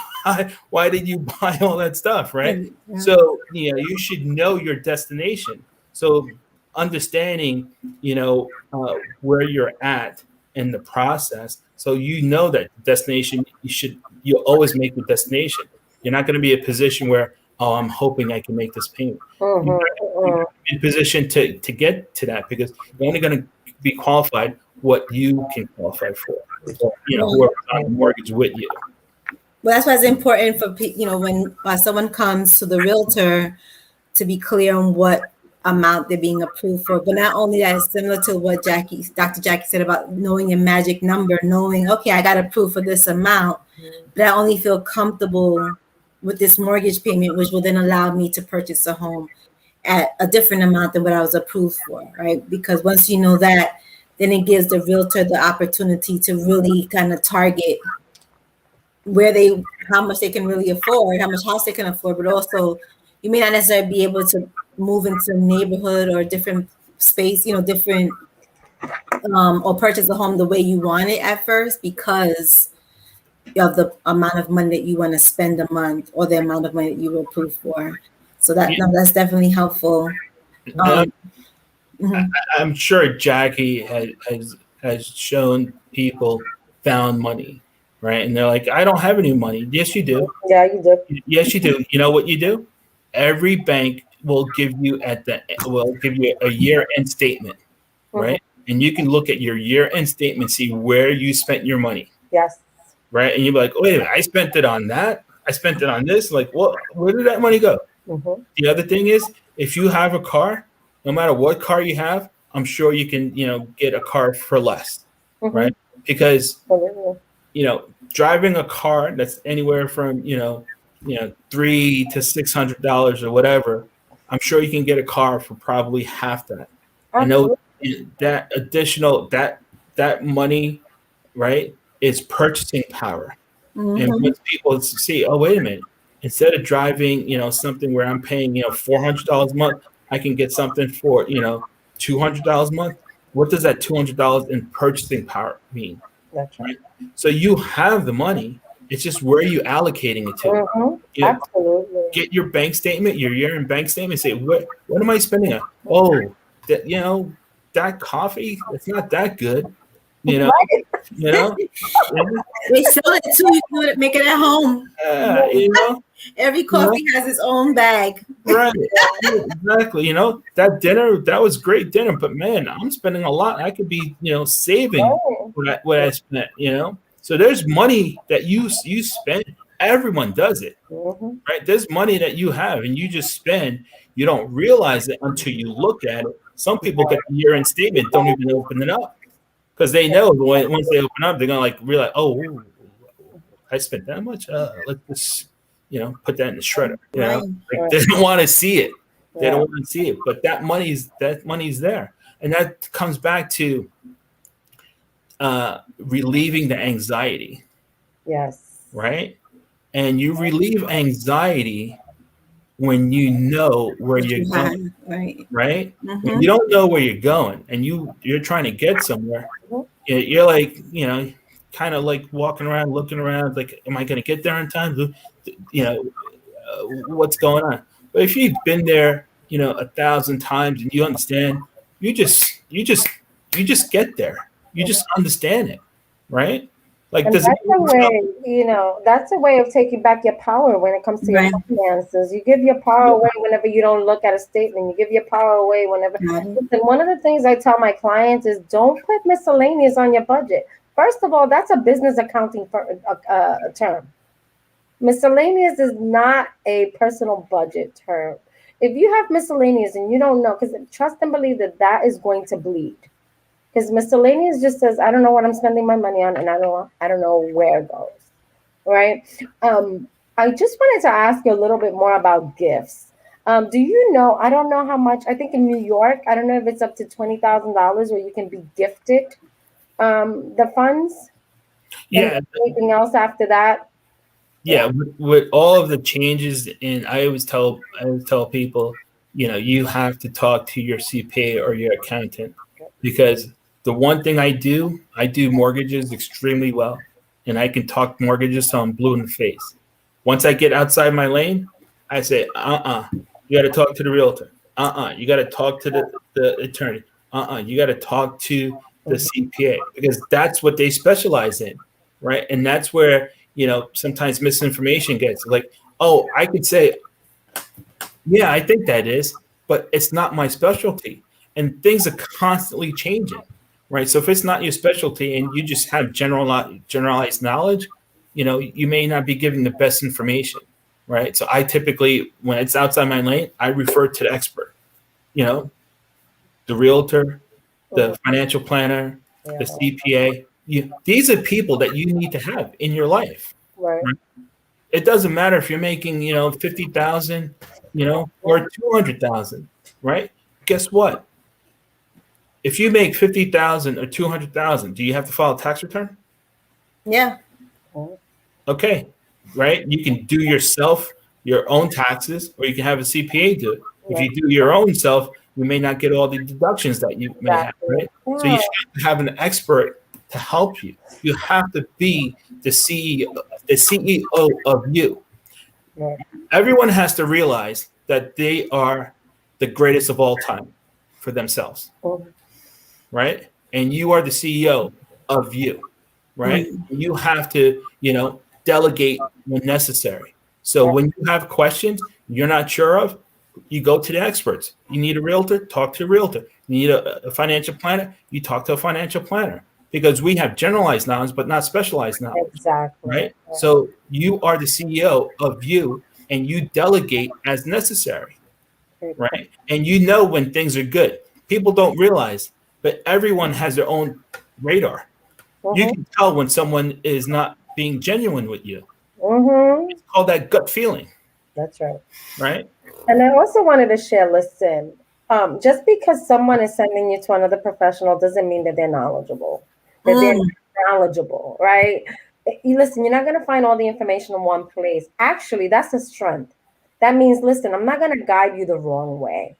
Why did you buy all that stuff, right? Yeah. So, you should know your destination. So understanding, where you're at in the process. So that destination, you'll always make the destination. You're not going to be in a position where, oh, I'm hoping I can make this payment. You're in position to get to that because you're only going to be qualified what you can qualify for. Whoever's on the mortgage with you. Well, that's why it's important for when someone comes to the realtor to be clear on what amount they're being approved for. But not only that, it's similar to what Dr. Jackie said about knowing a magic number, knowing, okay, I got approved for this amount, but I only feel comfortable with this mortgage payment, which will then allow me to purchase a home at a different amount than what I was approved for, right? Because once you know that, then it gives the realtor the opportunity to really kind of target how much they can really afford, how much house they can afford, but also you may not necessarily be able to move into a neighborhood or a different space, different, or purchase a home the way you want it at first because of the amount of money that you want to spend a month or the amount of money that you were approved for. So that's definitely helpful. I'm sure Jackie has shown people found money, right? And they're like, I don't have any money. Yes, you do. Yeah, you do. Yes, you do. You know what you do? Every bank will give you a year-end statement, right? And you can look at your year-end statement, see where you spent your money. Yes. Right? And you're like, wait a minute, I spent it on that. I spent it on this. Like, where did that money go? Mm-hmm. The other thing is, if you have a car, no matter what car you have, I'm sure you can, get a car for less, right? Because, driving a car that's anywhere from, $300 to $600 or whatever, I'm sure you can get a car for probably half that. I know that additional, that money, right, is purchasing power. And once people see, oh, wait a minute, instead of driving, something where I'm paying, $400 a month, I can get something for, $200 a month. What does that $200 in purchasing power mean? That's right. So you have the money. It's just where are you allocating it to? Absolutely. Get your bank statement, your year-end bank statement. Say, what am I spending on? Oh, that coffee, it's not that good. Right. They sell it too. You can make it at home. Every coffee has its own bag. Right. Exactly. That dinner, that was great dinner, but man, I'm spending a lot. I could be, saving what I spent, So there's money that you spend. Everyone does it, right? There's money that you have and you just spend. You don't realize it until you look at it. Some people get the year-end statement, don't even open it up. Because they know once they open up, they're gonna realize, oh, I spent that much. Let's just put that in the shredder. Right. Like they don't want to see it. They Yeah. don't want to see it. But that money's there, and that comes back to relieving the anxiety, Yes. right? And you relieve anxiety when you know where What you're you going, had, right? right? When you Mm-hmm. don't know where you're going and you're trying to get somewhere, Mhm. you're like, kind of like walking around, looking around, like, am I going to get there in time? What's going on? But if you've been there, 1,000 times and you understand, you just get there. You just understand it, right? Like, And does that's a anyone way, that's a way of taking back your power when it comes to your Right. finances. You give your power away whenever you don't look at a statement. You give your power away whenever. Got it. Listen, one of the things I tell my clients is don't put miscellaneous on your budget. First of all, that's a business accounting term. Miscellaneous is not a personal budget term. If you have miscellaneous and you don't know, because trust and believe that that is going to bleed. Because miscellaneous just says, I don't know what I'm spending my money on, and I don't know where it goes. Right? I just wanted to ask you a little bit more about gifts. Do you know? I don't know how much. I think in New York, I don't know if it's up to $20,000 where you can be gifted the funds, and Yeah, anything else after that. yeah. With all of the changes in, I always tell people, you have to talk to your CPA or your accountant, because the one thing I do mortgages extremely well, and I can talk mortgages till I'm blue in the face. Once I get outside my lane, I say, you got to talk to the realtor. You got to talk to the attorney. You got to talk to the Mhm. CPA, because that's what they specialize in, right? And that's where sometimes misinformation gets, like, oh, I could say, yeah, I think that is, but it's not my specialty. And things are constantly changing, right? So if it's not your specialty and you just have generalized knowledge, you may not be giving the best information, right? So I typically, when it's outside my lane, I refer to the expert, you know, the realtor, the Mhm. financial planner, the Yeah. CPA. These are people that you need to have in your life. Right. It doesn't matter if you're making 50,000, or 200,000, right? Guess what? If you make 50,000 or 200,000, do you have to file a tax return? Yeah. Mhm. Okay, right? You can do yourself your own taxes, or you can have a CPA do it. If Right. you do your own self, you may not get all the deductions that you may have, Exactly. right? So you Yeah. should have an expert to help you. You have to be the CEO of you. Right. Everyone has to realize that they are the greatest of all time for themselves, Mhm. right? And you are the CEO of you, right? Mm. You have to, delegate when necessary. So Yeah. when you have questions you're not sure of, you go to the experts. You need a realtor, talk to a realtor. You need a financial planner, you talk to a financial planner, because we have generalized knowledge but not specialized knowledge, Exactly. right? Yeah. So you are the CEO of you, and you delegate as necessary, Great point. right? And when things are good. People don't realize, but everyone has their own radar. You Mhm. can tell when someone is not being genuine with you. Mhm. It's called that gut feeling, That's right. right? And I also wanted to share, listen, just because someone is sending you to another professional doesn't mean that they're knowledgeable, that they're Mm. knowledgeable, right? Listen, you're not going to find all the information in one place. Actually, that's a strength. That means, listen, I'm not going to guide you the wrong way.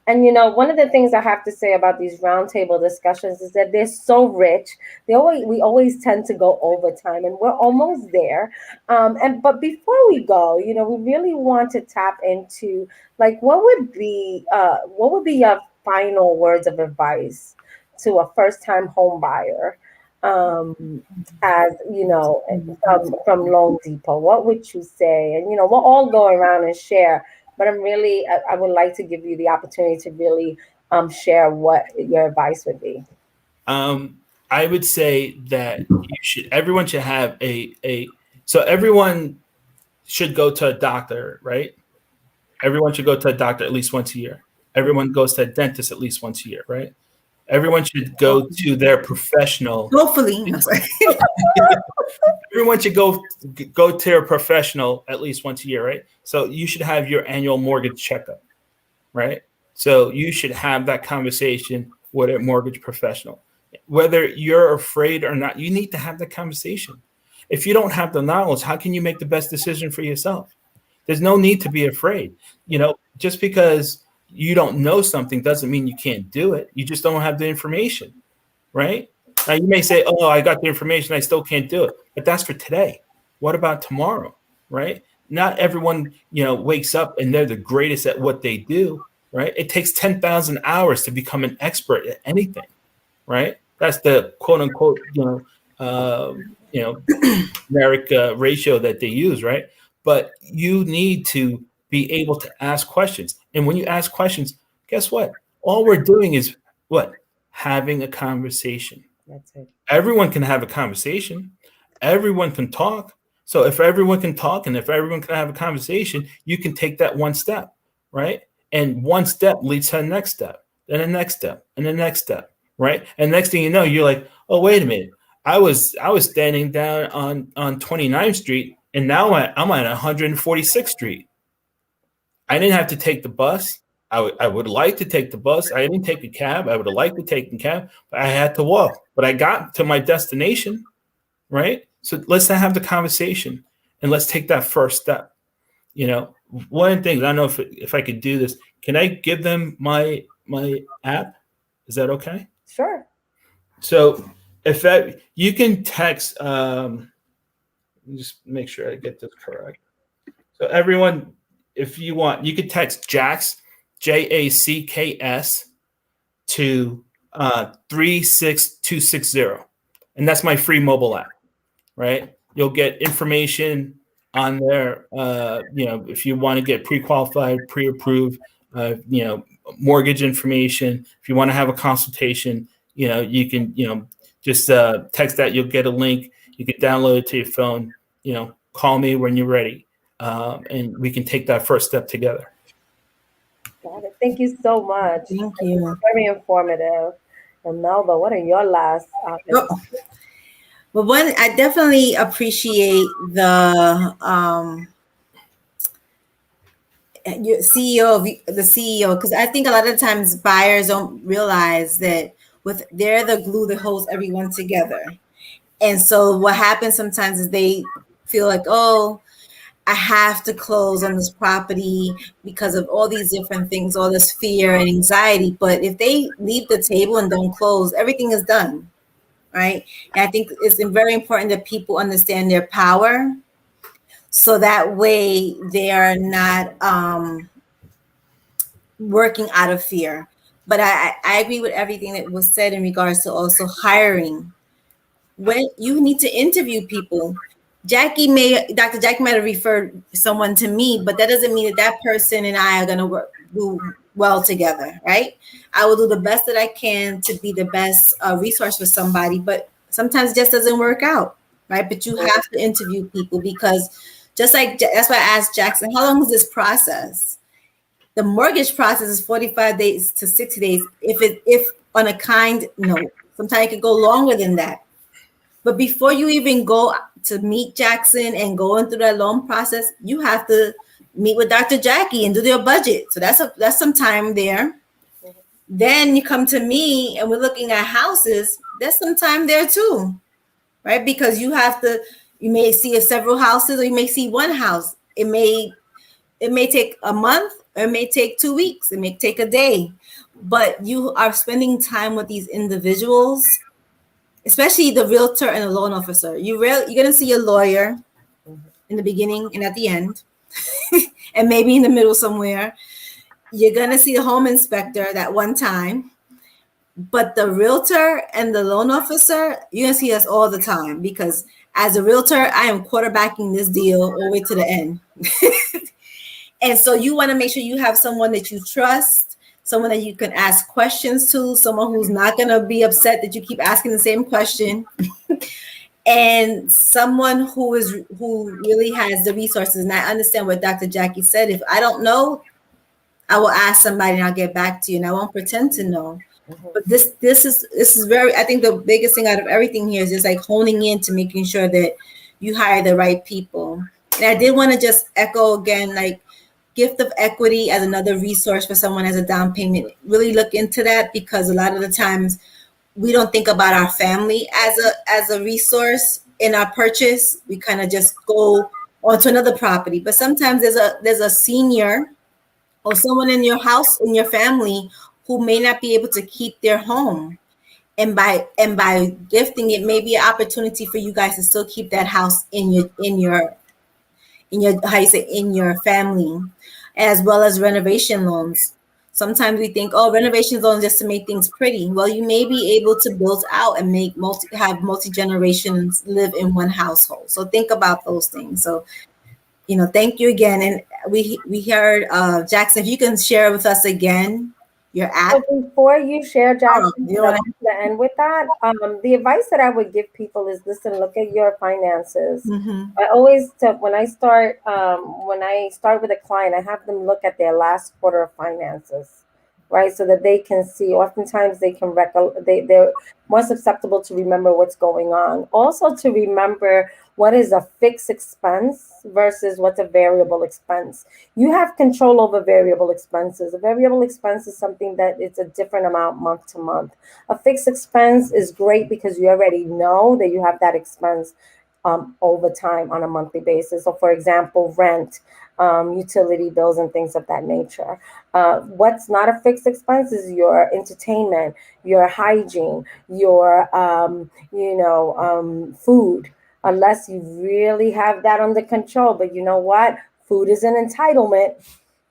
And one of the things I have to say about these roundtable discussions is that they're so rich. We always tend to go overtime, and we're almost there. And but before we go, we really want to tap into, like, what would be your final words of advice to a first time home buyer, um, as from Loan Depot? What would you say? And we'll all go around and share, but I would like to give you the opportunity to really share what your advice would be. Um, I would say that everyone should have so everyone should go to a doctor, right? Everyone should go to a doctor at least once a year. Everyone goes to a dentist at least once a year, right? Everyone should go to their professional. Hopefully, no, sorry. Everyone should go to a professional at least once a year, right? So you should have your annual mortgage checkup, right? So you should have that conversation with a mortgage professional. Whether you're afraid or not, you need to have the conversation. If you don't have the knowledge, how can you make the best decision for yourself? There's no need to be afraid. Just because you don't know something doesn't mean you can't do it. You just don't have the information, right? Now you may say, "Oh, I got the information, I still can't do it." But that's for today. What about tomorrow, right? Not everyone, wakes up and they're the greatest at what they do, right? It takes 10,000 hours to become an expert at anything, right? That's the quote unquote, numeric ratio that they use, right? But you need to be able to ask questions. And when you ask questions, guess what? All we're doing is what? Having a conversation. That's it. Everyone can have a conversation. Everyone can talk. So if everyone can talk and if everyone can have a conversation, you can take that one step, right? And one step leads to the next step, then the next step, and the next step, right? And next thing you know, you're like, "Oh, wait a minute. I was standing down on 29th Street, and now I'm at 146th Street. I didn't have to take the bus. I would like to take the bus. I didn't take a cab. I would have liked to take a cab, but I had to walk. But I got to my destination, right? So let's have the conversation and let's take that first step. One of the things, I don't know if I could do this. Can I give them my app? Is that okay? Sure. So you can text. Just make sure I get this correct. So everyone, if you want, you could text Jax, JACKS, to 36260, and that's my free mobile app. Right? You'll get information on there. If you want to get pre-qualified, pre-approved, mortgage information. If you want to have a consultation, you can, just text that. You'll get a link. You can download it to your phone. Call me when you're ready, and we can take that first step together. Got it. Thank you so much. Thank you. Very informative. And Melba, what are your last? Well, one, I definitely appreciate the CEO, because I think a lot of times buyers don't realize that they're the glue that holds everyone together. And so what happens sometimes is they feel like, "Oh, I have to close on this property because of all these different things, all this fear and anxiety." But if they leave the table and don't close, everything is done. Right. And I think it's very important that people understand their power, so that way they are not working out of fear. But I agree with everything that was said in regards to also hiring. When you need to interview people, Dr. Jackie might have referred someone to me, but that doesn't mean that person and I are going to do well together, right? I will do the best that I can to be the best resource for somebody, but sometimes it just doesn't work out, right? But you have to interview people, because just like, that's why I asked Jackson, how long is this process? The mortgage process is 45 days to 60 days. If on a kind note, sometimes it could go longer than that. But before you even go to meet Jackson and going through that loan process, you have to meet with Dr. Jackie and do their budget. So that's some time there. Then you come to me and we're looking at houses. There's some time there too, right? Because you may see several houses, or you may see one house. It may take a month, or it may take 2 weeks. It may take a day, but you are spending time with these individuals, especially the realtor and the loan officer. You're going to see a lawyer in the beginning and at the end, and maybe in the middle somewhere. You're going to see the home inspector that one time, but the realtor and the loan officer, you're going to see us all the time, because as a realtor, I am quarterbacking this deal all the way to the end. And so you want to make sure you have someone that you trust, someone that you can ask questions to, someone who's not going to be upset that you keep asking the same question, and someone who really has the resources. And I understand what Dr. Jackie said. If I don't know, I will ask somebody and I'll get back to you, and I won't pretend to know. But this is very, I think the biggest thing out of everything here is just like honing in to making sure that you hire the right people. And I did want to just echo again, like gift of equity as another resource for someone as a down payment. Really look into that, because a lot of the times we don't think about our family as a resource in our purchase. We kind of just go onto another property. But sometimes there's a senior or someone in your house, in your family, who may not be able to keep their home. And by gifting, it may be an opportunity for you guys to still keep that house in your how you say, in your family, as well as renovation loans. Sometimes we think, oh, renovation loans just to make things pretty. Well, you may be able to build out and have multi generations live in one household. So think about those things. So, thank you again. And we heard, Jackson, if you can share with us again your app. So before you share, Oh, Jackson, you I want want to end with that. The advice that I would give people is, listen, look at your finances. to? I always tell, when I start with a client, I have them look at their last quarter of finances, right, so that they can see. Oftentimes, they're more susceptible to remember what's going on. Also, to remember what is a fixed expense versus what's a variable expense. You have control over variable expenses. A variable expense is something that it's a different amount month to month. A fixed expense is great because you already know that you have that expense over time on a monthly basis. So, for example, rent, utility bills, and things of that nature. What's not a fixed expense is your entertainment, your hygiene, your food, unless you really have that under control. But you know what? Food is an entitlement,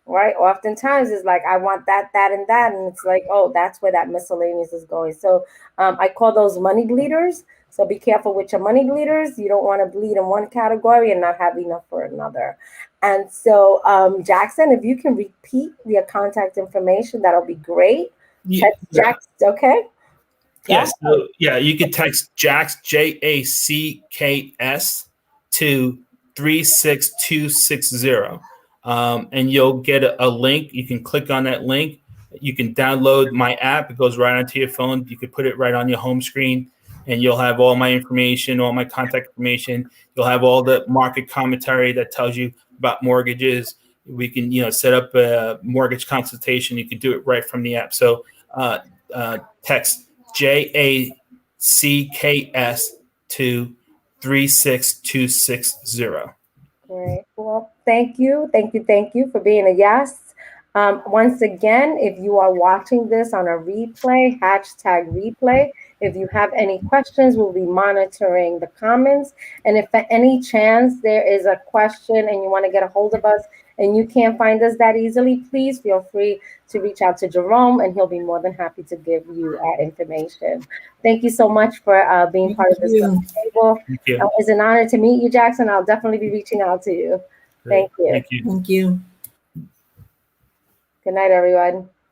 right? Oftentimes it's like, I want that, that, and that. And it's like, oh, that's where that miscellaneous is going. So I call those money bleeders. So be careful with your money bleeders. You don't want to bleed in one category and not have enough for another. And so, Jackson, if you can repeat your contact information, that'll be great. Yeah. Text Jackson, okay? Yes. So, yeah, you can text Jax, JACKS, to 36260. And you'll get a link. You can click on that link. You can download my app. It goes right onto your phone. You can put it right on your home screen, and you'll have all my information, all my contact information. You'll have all the market commentary that tells you about mortgages. We can, set up a mortgage consultation. You can do it right from the app. So text JACKS to 36260. Great. Well, thank you. Thank you. Thank you for being a guest. Once again, if you are watching this on a replay, hashtag replay. If you have any questions, we'll be monitoring the comments. And if at any chance there is a question and you want to get a hold of us and you can't find us that easily, please feel free to reach out to Jerome and he'll be more than happy to give you information. Thank you so much for being part of this you. table. Thank you. It's an honor to meet you, Jackson. I'll definitely be reaching out to you. Great. Thank you. Thank you. Thank you. Good night, everyone.